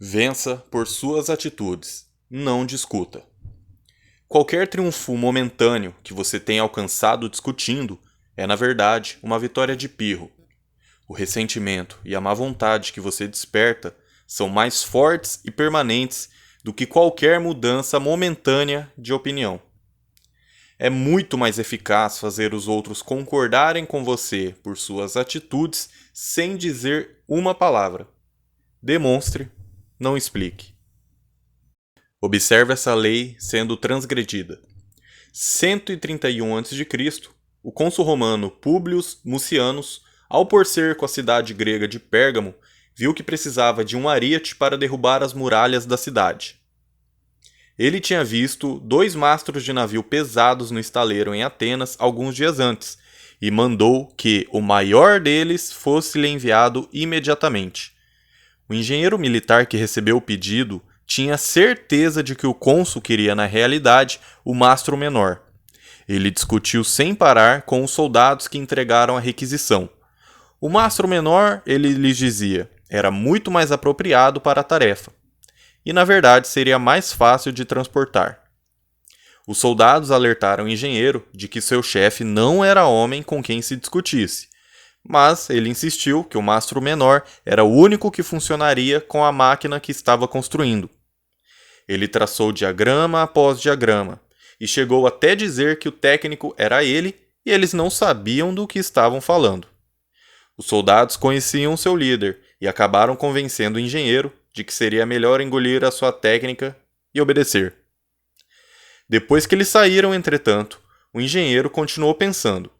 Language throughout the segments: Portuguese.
Vença por suas atitudes, não discuta. Qualquer triunfo momentâneo que você tenha alcançado discutindo é, na verdade, uma vitória de pirro. O ressentimento e a má vontade que você desperta são mais fortes e permanentes do que qualquer mudança momentânea de opinião. É muito mais eficaz fazer os outros concordarem com você por suas atitudes sem dizer uma palavra. Demonstre, não explique. Observe essa lei sendo transgredida. 131 a.C., o cônsul romano Públio Mucianus, ao pôr cerco à cidade grega de Pérgamo, viu que precisava de um ariete para derrubar as muralhas da cidade. Ele tinha visto 2 mastros de navio pesados no estaleiro em Atenas alguns dias antes, e mandou que o maior deles fosse-lhe enviado imediatamente. O engenheiro militar que recebeu o pedido tinha certeza de que o cônsul queria, na realidade, o mastro menor. Ele discutiu sem parar com os soldados que entregaram a requisição. O mastro menor, ele lhes dizia, era muito mais apropriado para a tarefa. E, na verdade, seria mais fácil de transportar. Os soldados alertaram o engenheiro de que seu chefe não era homem com quem se discutisse, mas ele insistiu que o mastro menor era o único que funcionaria com a máquina que estava construindo. Ele traçou diagrama após diagrama e chegou até dizer que o técnico era ele e eles não sabiam do que estavam falando. Os soldados conheciam seu líder e acabaram convencendo o engenheiro de que seria melhor engolir a sua técnica e obedecer. Depois que eles saíram, entretanto, o engenheiro continuou pensando: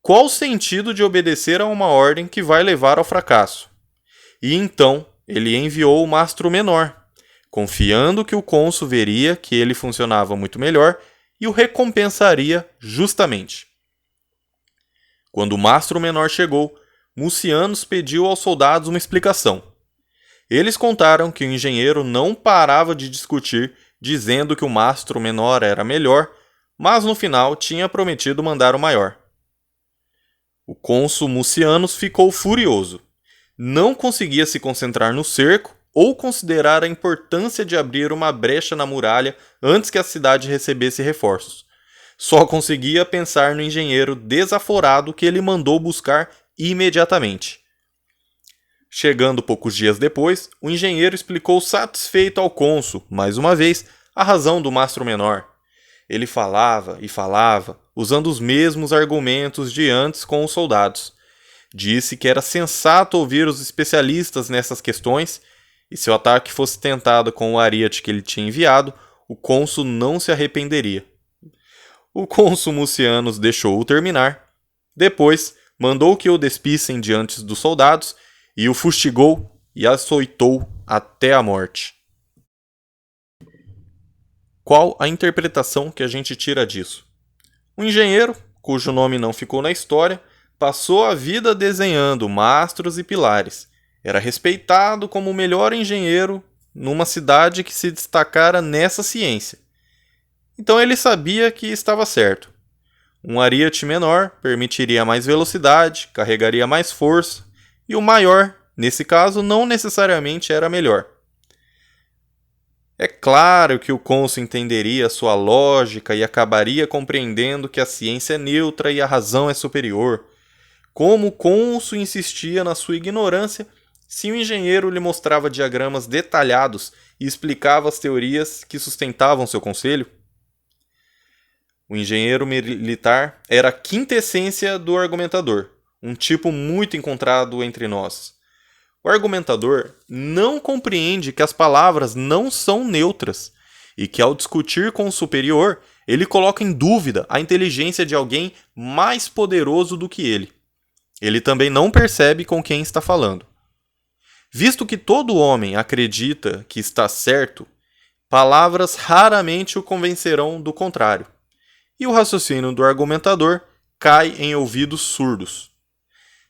qual o sentido de obedecer a uma ordem que vai levar ao fracasso? E então ele enviou o mastro menor, confiando que o cônsul veria que ele funcionava muito melhor e o recompensaria justamente. Quando o mastro menor chegou, Mucianus pediu aos soldados uma explicação. Eles contaram que o engenheiro não parava de discutir, dizendo que o mastro menor era melhor, mas no final tinha prometido mandar o maior. O cônsul Mucianus ficou furioso. Não conseguia se concentrar no cerco ou considerar a importância de abrir uma brecha na muralha antes que a cidade recebesse reforços. Só conseguia pensar no engenheiro desaforado que ele mandou buscar imediatamente. Chegando poucos dias depois, o engenheiro explicou satisfeito ao cônsul, mais uma vez, a razão do mastro menor. Ele falava e falava, usando os mesmos argumentos de antes com os soldados. Disse que era sensato ouvir os especialistas nessas questões, e se o ataque fosse tentado com o ariete que ele tinha enviado, o cônsul não se arrependeria. O cônsul Mucianus deixou-o terminar. Depois, mandou que o despissem diante dos soldados e o fustigou e açoitou até a morte. Qual a interpretação que a gente tira disso? O engenheiro, cujo nome não ficou na história, passou a vida desenhando mastros e pilares. Era respeitado como o melhor engenheiro numa cidade que se destacara nessa ciência. Então ele sabia que estava certo. Um ariete menor permitiria mais velocidade, carregaria mais força, e o maior, nesse caso, não necessariamente era melhor. É claro que o cônsul entenderia sua lógica e acabaria compreendendo que a ciência é neutra e a razão é superior. Como o cônsul insistia na sua ignorância, se o engenheiro lhe mostrava diagramas detalhados e explicava as teorias que sustentavam seu conselho? O engenheiro militar era a quintessência do argumentador, um tipo muito encontrado entre nós. O argumentador não compreende que as palavras não são neutras e que, ao discutir com o superior, ele coloca em dúvida a inteligência de alguém mais poderoso do que ele. Ele também não percebe com quem está falando. Visto que todo homem acredita que está certo, palavras raramente o convencerão do contrário. E o raciocínio do argumentador cai em ouvidos surdos.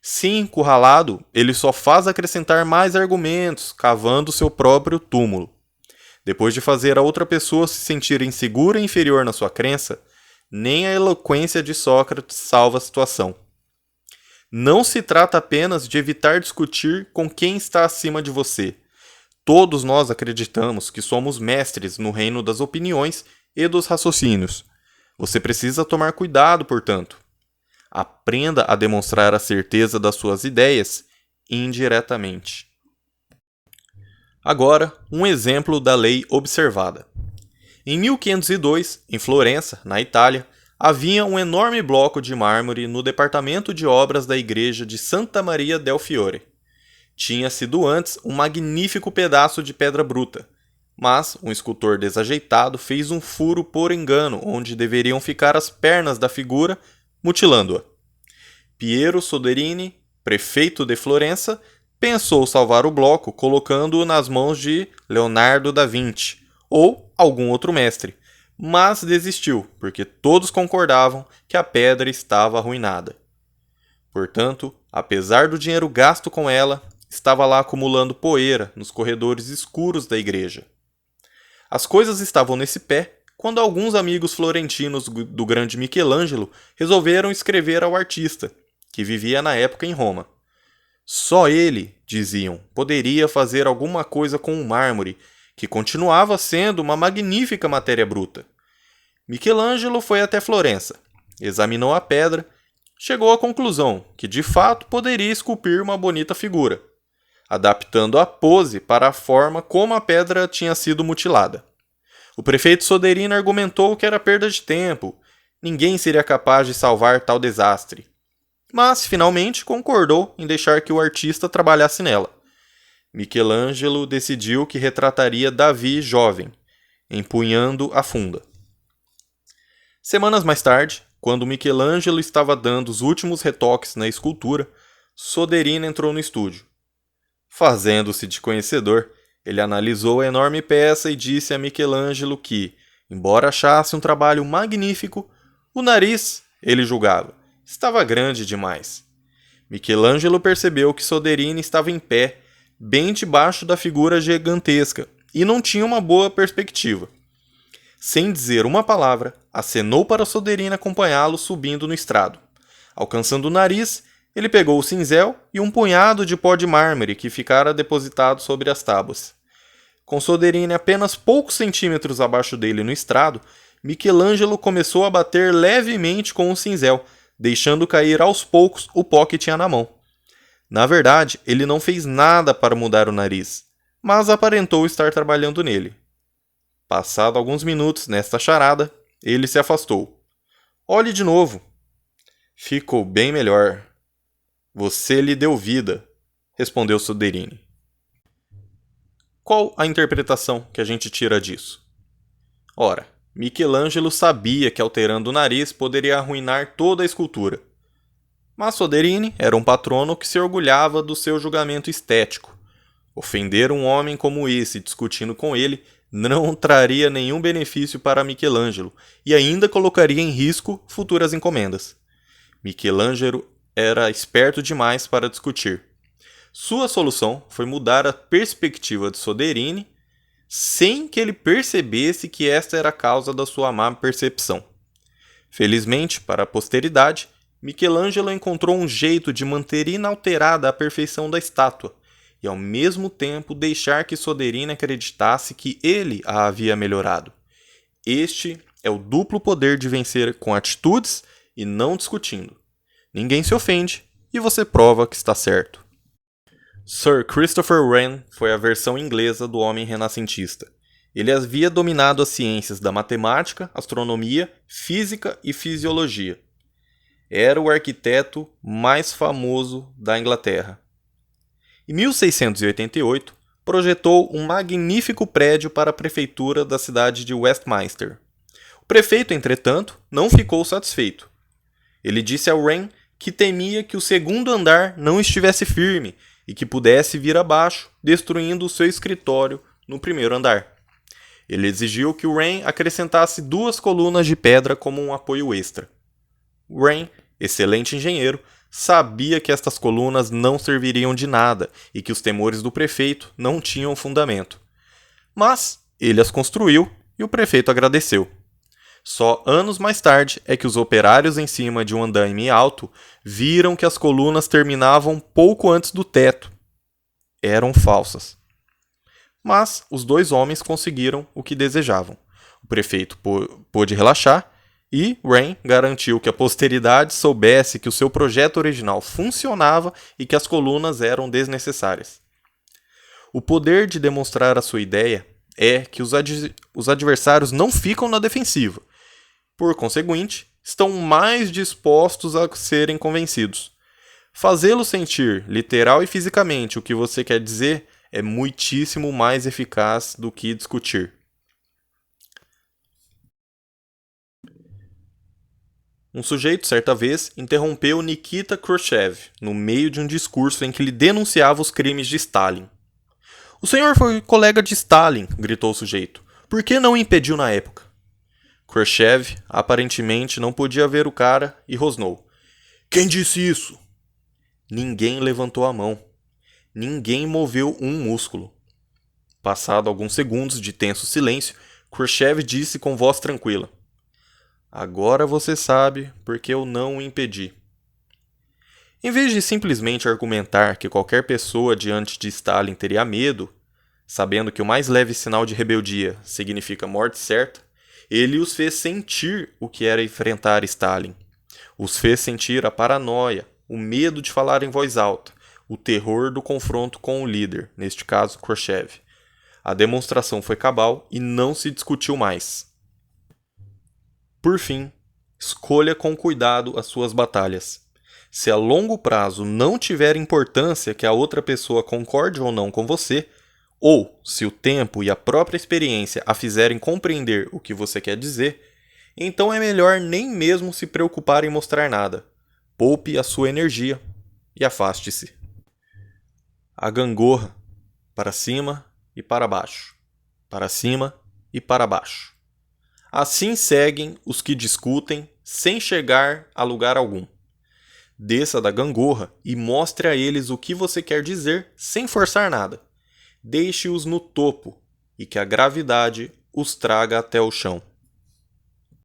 Se encurralado, ele só faz acrescentar mais argumentos, cavando seu próprio túmulo. Depois de fazer a outra pessoa se sentir insegura e inferior na sua crença, nem a eloquência de Sócrates salva a situação. Não se trata apenas de evitar discutir com quem está acima de você. Todos nós acreditamos que somos mestres no reino das opiniões e dos raciocínios. Você precisa tomar cuidado, portanto. Aprenda a demonstrar a certeza das suas ideias indiretamente. Agora, um exemplo da lei observada. Em 1502, em Florença, na Itália, havia um enorme bloco de mármore no departamento de obras da igreja de Santa Maria del Fiore. Tinha sido antes um magnífico pedaço de pedra bruta, mas um escultor desajeitado fez um furo por engano onde deveriam ficar as pernas da figura, mutilando-a. Piero Soderini, prefeito de Florença, pensou salvar o bloco colocando-o nas mãos de Leonardo da Vinci ou algum outro mestre, mas desistiu porque todos concordavam que a pedra estava arruinada. Portanto, apesar do dinheiro gasto com ela, estava lá acumulando poeira nos corredores escuros da igreja. As coisas estavam nesse pé quando alguns amigos florentinos do grande Michelangelo resolveram escrever ao artista, que vivia na época em Roma. Só ele, diziam, poderia fazer alguma coisa com o mármore, que continuava sendo uma magnífica matéria bruta. Michelangelo foi até Florença, examinou a pedra, chegou à conclusão que de fato poderia esculpir uma bonita figura, adaptando a pose para a forma como a pedra tinha sido mutilada. O prefeito Soderini argumentou que era perda de tempo, ninguém seria capaz de salvar tal desastre. Mas, finalmente, concordou em deixar que o artista trabalhasse nela. Michelangelo decidiu que retrataria Davi jovem, empunhando a funda. Semanas mais tarde, quando Michelangelo estava dando os últimos retoques na escultura, Soderini entrou no estúdio. Fazendo-se de conhecedor, ele analisou a enorme peça e disse a Michelangelo que, embora achasse um trabalho magnífico, o nariz, ele julgava, estava grande demais. Michelangelo percebeu que Soderini estava em pé, bem debaixo da figura gigantesca, e não tinha uma boa perspectiva. Sem dizer uma palavra, acenou para Soderini acompanhá-lo subindo no estrado. Alcançando o nariz, ele pegou o cinzel e um punhado de pó de mármore que ficara depositado sobre as tábuas. Com Soderini apenas poucos centímetros abaixo dele no estrado, Michelangelo começou a bater levemente com o cinzel, deixando cair aos poucos o pó que tinha na mão. Na verdade, ele não fez nada para mudar o nariz, mas aparentou estar trabalhando nele. Passado alguns minutos nesta charada, ele se afastou. Olhe de novo. Ficou bem melhor. Você lhe deu vida, respondeu Soderini. Qual a interpretação que a gente tira disso? Ora, Michelangelo sabia que alterando o nariz poderia arruinar toda a escultura. Mas Soderini era um patrono que se orgulhava do seu julgamento estético. Ofender um homem como esse discutindo com ele não traria nenhum benefício para Michelangelo e ainda colocaria em risco futuras encomendas. Michelangelo era esperto demais para discutir. Sua solução foi mudar a perspectiva de Soderini sem que ele percebesse que esta era a causa da sua má percepção. Felizmente, para a posteridade, Michelangelo encontrou um jeito de manter inalterada a perfeição da estátua e, ao mesmo tempo, deixar que Soderini acreditasse que ele a havia melhorado. Este é o duplo poder de vencer com atitudes e não discutindo. Ninguém se ofende e você prova que está certo. Sir Christopher Wren foi a versão inglesa do homem renascentista. Ele havia dominado as ciências da matemática, astronomia, física e fisiologia. Era o arquiteto mais famoso da Inglaterra. Em 1688, projetou um magnífico prédio para a prefeitura da cidade de Westminster. O prefeito, entretanto, não ficou satisfeito. Ele disse a Wren que temia que o segundo andar não estivesse firme e que pudesse vir abaixo, destruindo o seu escritório no primeiro andar. Ele exigiu que Wren acrescentasse 2 colunas de pedra como um apoio extra. Wren, excelente engenheiro, sabia que estas colunas não serviriam de nada e que os temores do prefeito não tinham fundamento. Mas ele as construiu e o prefeito agradeceu. Só anos mais tarde é que os operários em cima de um andaime alto viram que as colunas terminavam pouco antes do teto. Eram falsas. Mas os dois homens conseguiram o que desejavam. O prefeito pôde relaxar e Rain garantiu que a posteridade soubesse que o seu projeto original funcionava e que as colunas eram desnecessárias. O poder de demonstrar a sua ideia é que os adversários não ficam na defensiva. Por conseguinte, estão mais dispostos a serem convencidos. Fazê-los sentir, literal e fisicamente, o que você quer dizer é muitíssimo mais eficaz do que discutir. Um sujeito, certa vez, interrompeu Nikita Khrushchev no meio de um discurso em que lhe denunciava os crimes de Stalin. "O senhor foi colega de Stalin", gritou o sujeito. "Por que não o impediu na época?" Khrushchev, aparentemente, não podia ver o cara e rosnou. "Quem disse isso?" Ninguém levantou a mão. Ninguém moveu um músculo. Passado alguns segundos de tenso silêncio, Khrushchev disse com voz tranquila: "Agora você sabe porque eu não o impedi." Em vez de simplesmente argumentar que qualquer pessoa diante de Stalin teria medo, sabendo que o mais leve sinal de rebeldia significa morte certa, ele os fez sentir o que era enfrentar Stalin. Os fez sentir a paranoia, o medo de falar em voz alta, o terror do confronto com o líder, neste caso Khrushchev. A demonstração foi cabal e não se discutiu mais. Por fim, escolha com cuidado as suas batalhas. Se a longo prazo não tiver importância que a outra pessoa concorde ou não com você, ou se o tempo e a própria experiência a fizerem compreender o que você quer dizer, então é melhor nem mesmo se preocupar em mostrar nada. Poupe a sua energia e afaste-se. A gangorra, para cima e para baixo, para cima e para baixo. Assim seguem os que discutem sem chegar a lugar algum. Desça da gangorra e mostre a eles o que você quer dizer sem forçar nada. Deixe-os no topo e que a gravidade os traga até o chão.